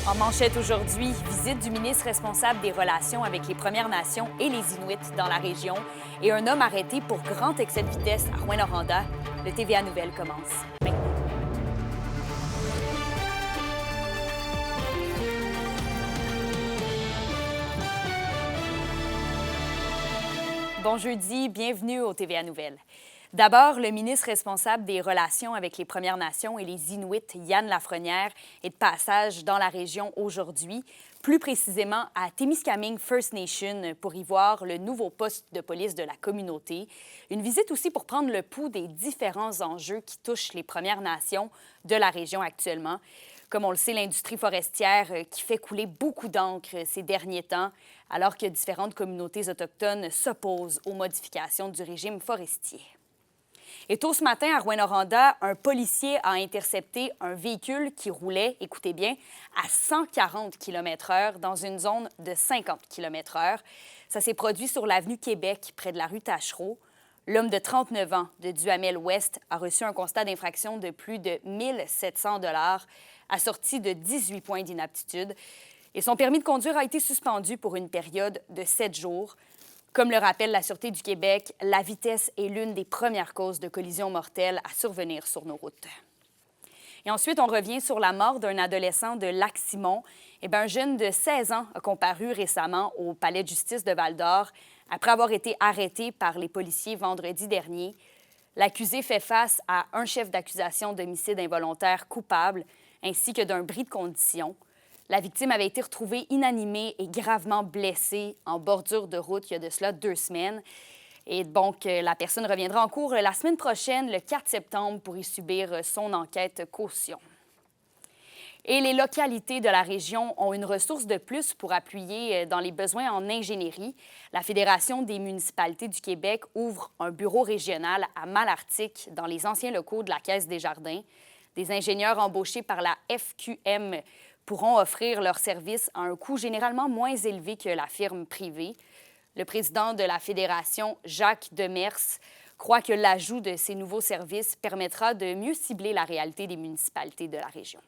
En manchette aujourd'hui, visite du ministre responsable des relations avec les Premières Nations et les Inuits dans la région et un homme arrêté pour grand excès de vitesse à Rouyn-Noranda. Le TVA Nouvelles commence maintenant. Bon jeudi, bienvenue au TVA Nouvelles. D'abord, le ministre responsable des relations avec les Premières Nations et les Inuits, Yann Lafrenière, est de passage dans la région aujourd'hui, plus précisément à Témiscamingue First Nation, pour y voir le nouveau poste de police de la communauté. Une visite aussi pour prendre le pouls des différents enjeux qui touchent les Premières Nations de la région actuellement. Comme on le sait, l'industrie forestière qui fait couler beaucoup d'encre ces derniers temps, alors que différentes communautés autochtones s'opposent aux modifications du régime forestier. Et tôt ce matin, à Rouyn-Noranda, un policier a intercepté un véhicule qui roulait, écoutez bien, à 140 km/h dans une zone de 50 km/h. Ça s'est produit sur l'avenue Québec, près de la rue Tachereau. L'homme de 39 ans de Duhamel-Ouest a reçu un constat d'infraction de plus de 1 700 $ assorti de 18 points d'inaptitude. Et son permis de conduire a été suspendu pour une période de 7 jours. Comme le rappelle la Sûreté du Québec, la vitesse est l'une des premières causes de collisions mortelles à survenir sur nos routes. Et ensuite, on revient sur la mort d'un adolescent de Lac-Simon. Un jeune de 16 ans a comparu récemment au palais de justice de Val-d'Or après avoir été arrêté par les policiers vendredi dernier. L'accusé fait face à un chef d'accusation d'homicide involontaire coupable ainsi que d'un bris de condition. La victime avait été retrouvée inanimée et gravement blessée en bordure de route il y a de cela 2 semaines. Et donc, la personne reviendra en cours la semaine prochaine, le 4 septembre, pour y subir son enquête caution. Et les localités de la région ont une ressource de plus pour appuyer dans les besoins en ingénierie. La Fédération des municipalités du Québec ouvre un bureau régional à Malartic, dans les anciens locaux de la Caisse des Jardins. Des ingénieurs embauchés par la FQM pourront offrir leurs services à un coût généralement moins élevé que la firme privée. Le président de la Fédération, Jacques Demers, croit que l'ajout de ces nouveaux services permettra de mieux cibler la réalité des municipalités de la région.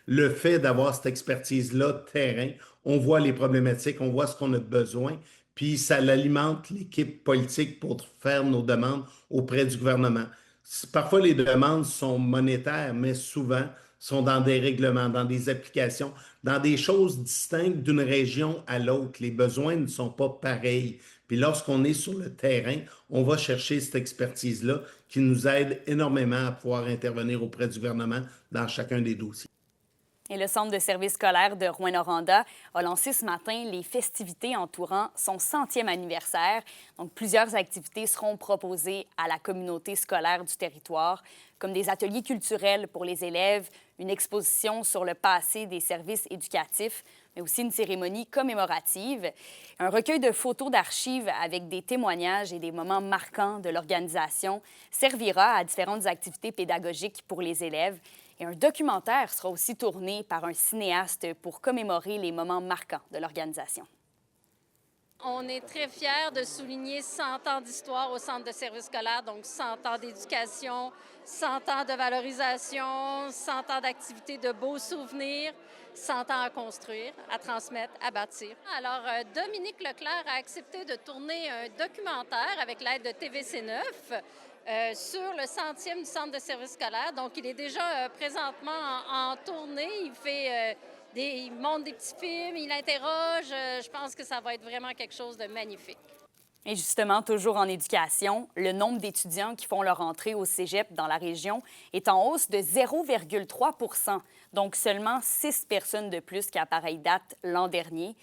Le fait d'avoir cette expertise-là, terrain, on voit les problématiques, on voit ce qu'on a besoin, puis ça alimente l'équipe politique pour faire nos demandes auprès du gouvernement. Parfois, les demandes sont monétaires, mais souvent sont dans des règlements, dans des applications, dans des choses distinctes d'une région à l'autre. Les besoins ne sont pas pareils. Puis lorsqu'on est sur le terrain, on va chercher cette expertise-là qui nous aide énormément à pouvoir intervenir auprès du gouvernement dans chacun des dossiers. Et le Centre de services scolaires de Rouyn-Noranda a lancé ce matin les festivités entourant son 100e anniversaire. Donc, plusieurs activités seront proposées à la communauté scolaire du territoire, comme des ateliers culturels pour les élèves, une exposition sur le passé des services éducatifs, mais aussi une cérémonie commémorative, un recueil de photos d'archives avec des témoignages et des moments marquants de l'organisation servira à différentes activités pédagogiques pour les élèves. Et un documentaire sera aussi tourné par un cinéaste pour commémorer les moments marquants de l'organisation. On est très fiers de souligner 100 ans d'histoire au Centre de services scolaires, donc 100 ans d'éducation, 100 ans de valorisation, 100 ans d'activités de beaux souvenirs, 100 ans à construire, à transmettre, à bâtir. Alors, Dominique Leclerc a accepté de tourner un documentaire avec l'aide de TVC9 sur le 100e du Centre de services scolaires. Donc, il est déjà présentement en tournée. Il montre des petits films, il interroge. Je pense que ça va être vraiment quelque chose de magnifique. Et justement, toujours en éducation, le nombre d'étudiants qui font leur entrée au cégep dans la région est en hausse de 0,3 %, donc seulement 6 personnes de plus qu'à pareille date l'an dernier.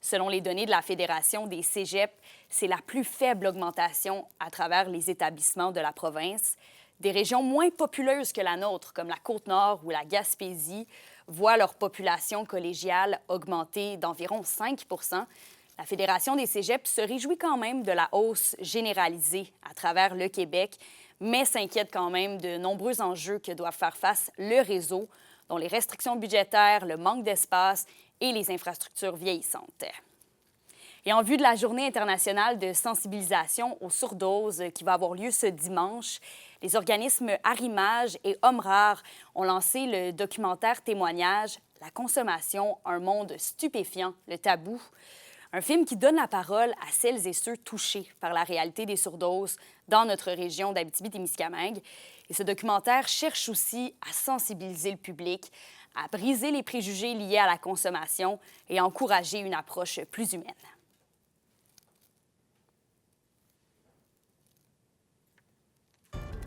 Selon les données de la Fédération des cégeps, c'est la plus faible augmentation à travers les établissements de la province. Des régions moins populeuses que la nôtre, comme la Côte-Nord ou la Gaspésie, voient leur population collégiale augmenter d'environ 5 %. La Fédération des cégeps se réjouit quand même de la hausse généralisée à travers le Québec, mais s'inquiète quand même de nombreux enjeux que doit faire face le réseau, dont les restrictions budgétaires, le manque d'espace et les infrastructures vieillissantes. Et en vue de la Journée internationale de sensibilisation aux surdoses qui va avoir lieu ce dimanche, les organismes Arrimage et Hommes rares ont lancé le documentaire témoignage La consommation, un monde stupéfiant, le tabou. Un film qui donne la parole à celles et ceux touchés par la réalité des surdoses dans notre région d'Abitibi-Témiscamingue. Et ce documentaire cherche aussi à sensibiliser le public, à briser les préjugés liés à la consommation et à encourager une approche plus humaine.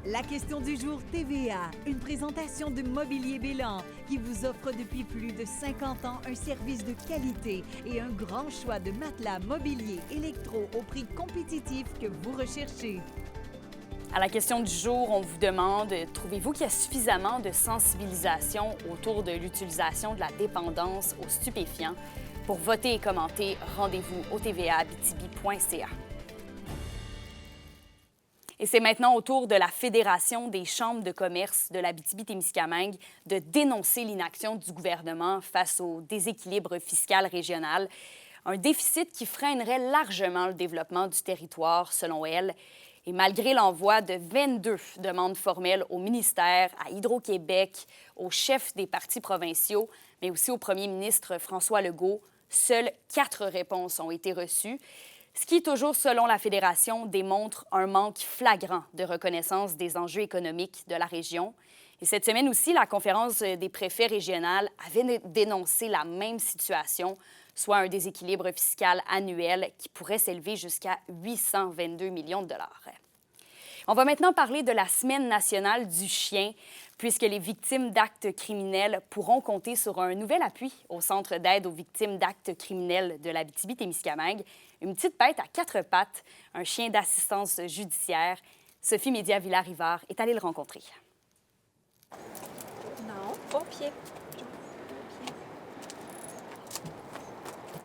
La question du jour TVA, une présentation de Mobilier Bélan qui vous offre depuis plus de 50 ans un service de qualité et un grand choix de matelas, mobilier, électro au prix compétitif que vous recherchez. À la question du jour, on vous demande, trouvez-vous qu'il y a suffisamment de sensibilisation autour de l'utilisation de la dépendance aux stupéfiants? Pour voter et commenter, rendez-vous au tvaabitibi.ca. Et c'est maintenant au tour de la Fédération des chambres de commerce de l'Abitibi-Témiscamingue de dénoncer l'inaction du gouvernement face au déséquilibre fiscal régional, un déficit qui freinerait largement le développement du territoire, selon elle. Et malgré l'envoi de 22 demandes formelles au ministère, à Hydro-Québec, aux chefs des partis provinciaux, mais aussi au premier ministre François Legault, seules 4 réponses ont été reçues. Ce qui, toujours selon la Fédération, démontre un manque flagrant de reconnaissance des enjeux économiques de la région. Et cette semaine aussi, la conférence des préfets régionales avait dénoncé la même situation, soit un déséquilibre fiscal annuel qui pourrait s'élever jusqu'à 822 millions de dollars. On va maintenant parler de la Semaine nationale du chien, puisque les victimes d'actes criminels pourront compter sur un nouvel appui au Centre d'aide aux victimes d'actes criminels de l'Abitibi-Témiscamingue. Une petite bête à 4 pattes, un chien d'assistance judiciaire. Sophie Média-Villarivard est allée le rencontrer. Non, pas au pied.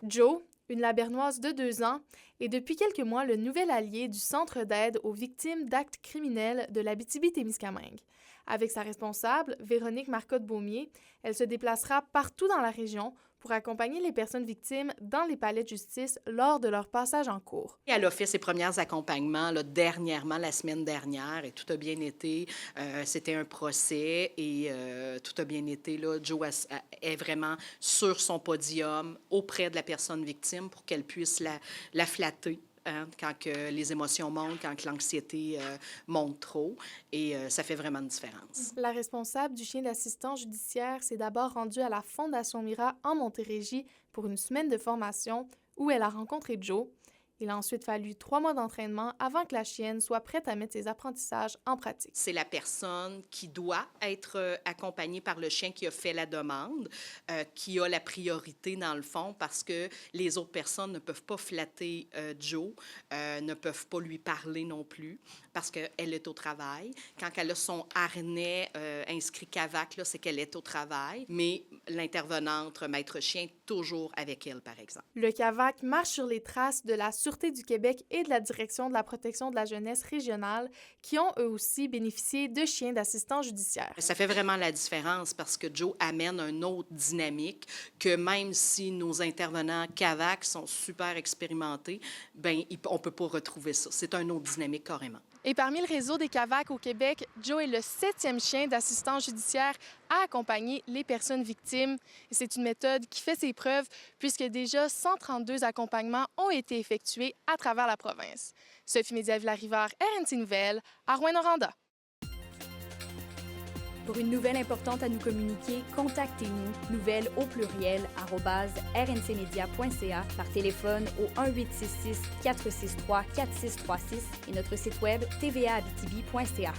Joe, une labernoise de 2 ans, est depuis quelques mois le nouvel allié du Centre d'aide aux victimes d'actes criminels de l'Abitibi-Témiscamingue. Avec sa responsable, Véronique Marcotte-Beaumier, elle se déplacera partout dans la région pour accompagner les personnes victimes dans les palais de justice lors de leur passage en cours. Elle a fait ses premiers accompagnements dernièrement, la semaine dernière, et tout a bien été. C'était un procès et tout a bien été. Là, Joe est vraiment sur son podium auprès de la personne victime pour qu'elle puisse la flatter. Quand que les émotions montent, quand que l'anxiété monte trop. Et ça fait vraiment une différence. La responsable du chien d'assistance judiciaire s'est d'abord rendue à la Fondation Mira en Montérégie pour une semaine de formation où elle a rencontré Joe. Il a ensuite fallu 3 mois d'entraînement avant que la chienne soit prête à mettre ses apprentissages en pratique. C'est la personne qui doit être accompagnée par le chien qui a fait la demande, qui a la priorité dans le fond parce que les autres personnes ne peuvent pas flatter Joe, ne peuvent pas lui parler non plus parce qu'elle est au travail. Quand elle a son harnais inscrit CAVAC, là, c'est qu'elle est au travail, mais l'intervenante, maître chien, toujours avec elle, par exemple. Le CAVAC marche sur les traces de la Sûreté du Québec et de la Direction de la protection de la jeunesse régionale qui ont eux aussi bénéficié de chiens d'assistance judiciaire. Ça fait vraiment la différence parce que Joe amène une autre dynamique que même si nos intervenants CAVAC sont super expérimentés, bien, on ne peut pas retrouver ça. C'est une autre dynamique carrément. Et parmi le réseau des CAVAC au Québec, Joe est le 7e chien d'assistance judiciaire à accompagner les personnes victimes. Et c'est une méthode qui fait ses preuves puisque déjà 132 accompagnements ont été effectués à travers la province. Sophie Média-Villarivard, RNC Nouvelles, à Rouyn-Noranda. Pour une nouvelle importante à nous communiquer, contactez-nous, nouvelles au pluriel, @rncmedia.ca, par téléphone au 1-866-463-4636 et notre site web tvaabitibi.ca.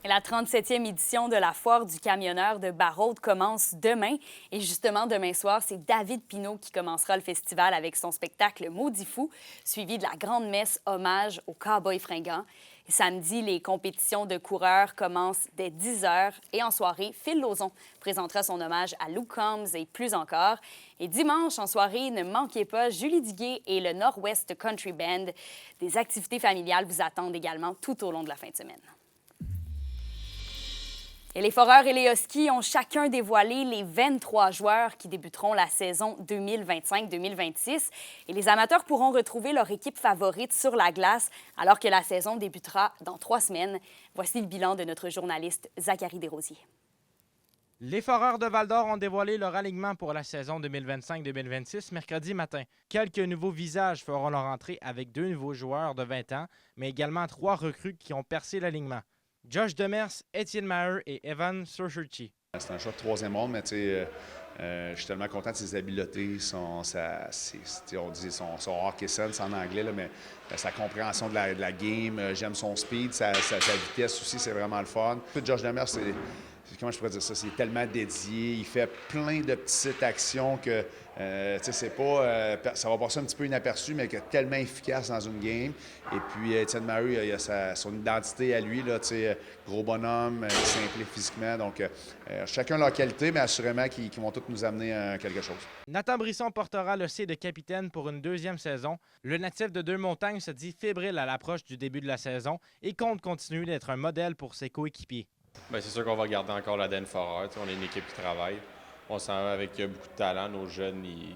La 37e édition de la Foire du camionneur de Barraud commence demain. Et justement, demain soir, c'est David Pinault qui commencera le festival avec son spectacle Maudit fou, suivi de la grande messe hommage aux Cowboys fringants. Et samedi, les compétitions de coureurs commencent dès 10 h. Et en soirée, Phil Lauzon présentera son hommage à Lou Combs et plus encore. Et dimanche, en soirée, ne manquez pas Julie Duguay et le Nord-Ouest Country Band. Des activités familiales vous attendent également tout au long de la fin de semaine. Et les Foreurs et les Huskies ont chacun dévoilé les 23 joueurs qui débuteront la saison 2025-2026. Et les amateurs pourront retrouver leur équipe favorite sur la glace alors que la saison débutera dans 3 semaines. Voici le bilan de notre journaliste Zachary Desrosiers. Les Foreurs de Val-d'Or ont dévoilé leur alignement pour la saison 2025-2026 mercredi matin. Quelques nouveaux visages feront leur entrée avec 2 nouveaux joueurs de 20 ans, mais également 3 recrues qui ont percé l'alignement. Josh Demers, Étienne Maheu et Evan Surchurchi. C'est un choix de 3e ronde, mais je suis tellement content de ses habiletés, on dit son hockey sense en anglais, là, mais sa compréhension de la game. J'aime son speed, sa vitesse aussi, c'est vraiment le fun. Josh Demers, comment je pourrais dire ça? C'est tellement dédié, il fait plein de petites actions que c'est pas, ça va passer un petit peu inaperçu, mais tellement efficace dans une game. Et puis Étienne Maheu, il a son identité à lui, là, gros bonhomme, simple physiquement. Donc chacun leur qualité, mais assurément qu'ils vont tous nous amener à quelque chose. Nathan Brisson portera le C de capitaine pour une 2e saison. Le natif de Deux-Montagnes se dit fébrile à l'approche du début de la saison et compte continuer d'être un modèle pour ses coéquipiers. Bien, c'est sûr qu'on va garder encore l'ADN Foreur. On est une équipe qui travaille. On s'en va avec beaucoup de talent. Nos jeunes, ils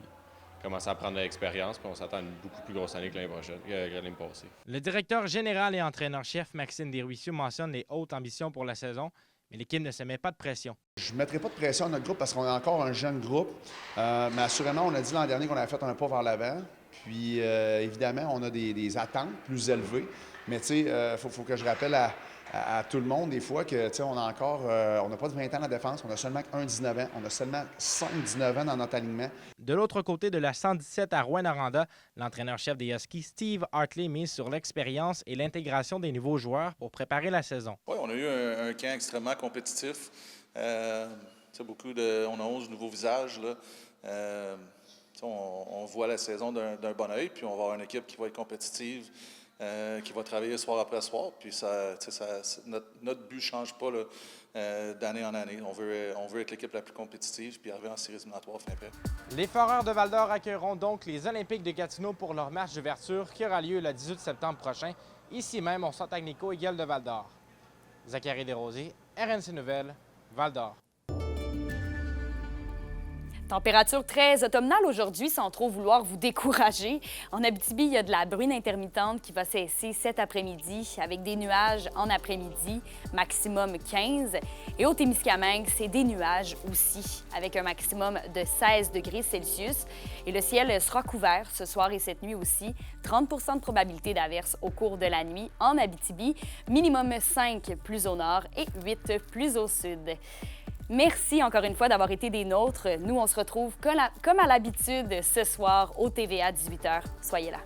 commencent à prendre de l'expérience. Puis on s'attend à une beaucoup plus grosse année que l'année passée. Le directeur général et entraîneur-chef Maxime Desruisseaux mentionne les hautes ambitions pour la saison, mais l'équipe ne se met pas de pression. Je ne mettrai pas de pression à notre groupe parce qu'on est encore un jeune groupe. Mais assurément, on a dit l'an dernier qu'on avait fait un pas vers l'avant. Puis évidemment, on a des attentes plus élevées. Mais tu sais, faut que je rappelle à tout le monde, des fois, que on n'a pas de 20 ans en défense, on a seulement 19 ans, on a seulement 5-19 ans dans notre alignement. De l'autre côté de la 117 à Rouyn-Noranda, l'entraîneur-chef des Huskies, Steve Hartley, mise sur l'expérience et l'intégration des nouveaux joueurs pour préparer la saison. Oui, on a eu un camp extrêmement compétitif. On a 11 nouveaux visages, là. On voit la saison d'un bon œil, puis on va avoir une équipe qui va être compétitive, qui va travailler soir après soir. Puis notre but ne change pas là, d'année en année. On veut être l'équipe la plus compétitive puis arriver en séries éliminatoires fin prêt. Les Foreurs de Val-d'Or accueilleront donc les Olympiques de Gatineau pour leur match d'ouverture qui aura lieu le 18 septembre prochain, ici même au Centre Agnico Eagle de Val-d'Or. Zachary Desrosiers, RNC Nouvelles, Val-d'Or. Température très automnale aujourd'hui, sans trop vouloir vous décourager. En Abitibi, il y a de la bruine intermittente qui va cesser cet après-midi avec des nuages en après-midi, maximum 15. Et au Témiscamingue, c'est des nuages aussi, avec un maximum de 16 degrés Celsius. Et le ciel sera couvert ce soir et cette nuit aussi. 30 de probabilité d'averse au cours de la nuit en Abitibi, minimum 5 plus au nord et 8 plus au sud. Merci encore une fois d'avoir été des nôtres. Nous, on se retrouve comme à l'habitude ce soir au TVA 18h. Soyez là.